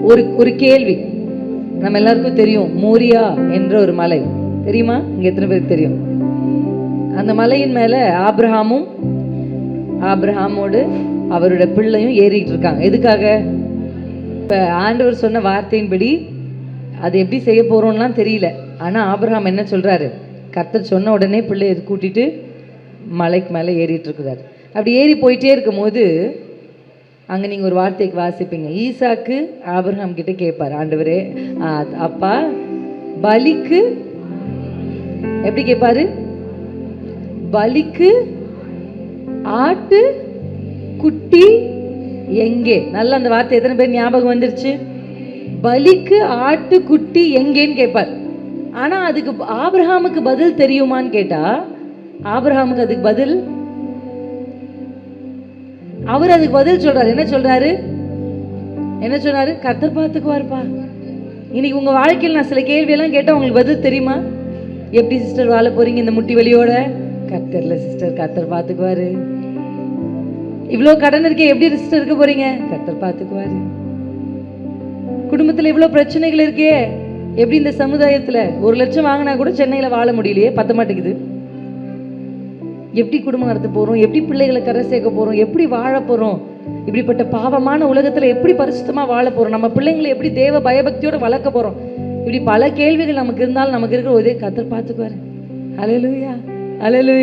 ஒரு ஒரு கேள்வி. நம்ம எல்லாருக்கும் தெரியும், மோரியா என்ற ஒரு மலை தெரியுமா? இங்க எத்தனை பேருக்கு தெரியும்? அந்த மலையின் மேல ஆபிரகாமோடு அவருடைய பிள்ளையும் ஏறிட்டு இருக்காங்க. எதுக்காக? இப்ப ஆண்டவர் சொன்ன வார்த்தையின்படி அது எப்படி செய்ய போறோம்லாம் தெரியல. ஆனா ஆபிரகாம் என்ன சொல்றாரு? கர்த்தர் சொன்ன உடனே பிள்ளையை கூட்டிட்டு மலைக்கு மேலே ஏறிட்டு இருக்கிறாரு. அப்படி ஏறி போயிட்டே இருக்கும் போது அங்கே நீங்கள் ஒரு வார்த்தைக்கு வாசிப்பீங்க. ஈசாக்கு ஆபிரகாம் கிட்ட கேட்பார், ஆண்டவரே அப்பா பலிக்கு எப்படி கேட்பாரு? பலிக்கு ஆட்டு குட்டி எங்கே? நல்லா அந்த வார்த்தை எத்தனை பேர் ஞாபகம் வந்துருச்சு? பலிக்கு ஆட்டு குட்டி எங்கேன்னு கேட்பார். ஆனா அதுக்கு ஆபிரகாமுக்கு பதில் தெரியுமான்னு கேட்டா, ஆபிரகாமுக்கு அதுக்கு பதில், அவர் அதுக்கு பதில் சொல்றாரு. என்ன சொல்றாரு? கர்த்தர் பார்த்துக்குவாருப்பா. இன்னைக்கு உங்க வாழ்க்கையில் நான் சில கேள்வியெல்லாம் கேட்டா உங்களுக்கு பதில் தெரியுமா? எப்படி சிஸ்டர் வாழ போறீங்க இந்த முட்டி வலியோட? கர்த்தர்ல சிஸ்டர், கர்த்தர் பார்த்துக்குவாரு. இவ்வளோ கடன் இருக்கே, எப்படி சிஸ்டர் இருக்க போறீங்க? கர்த்தர் பார்த்துக்குவாரு. குடும்பத்தில் இவ்வளோ பிரச்சனைகள் இருக்கே, எப்படி இந்த சமுதாயத்தில் 1 லட்சம் வாங்கினா கூட சென்னையில் வாழ முடியலையே, பத்த மாட்டேங்குது. எப்படி குடும்பம் நடத்த போகிறோம்? எப்படி பிள்ளைகளை கரை சேர்க்க போகிறோம்? எப்படி வாழ போகிறோம்? இப்படிப்பட்ட பாவமான உலகத்தில் எப்படி பரிசுத்தமாக வாழ போகிறோம்? நம்ம பிள்ளைங்களை எப்படி தேவ பயபக்தியோடு வளர்க்க போகிறோம்? இப்படி பல கேள்விகள் நமக்கு இருந்தாலும் நமக்கு இருக்கிற ஒரே கர்த்தர் பார்த்துக்குவாரு. அல்லேலூயா, அல்லேலூயா.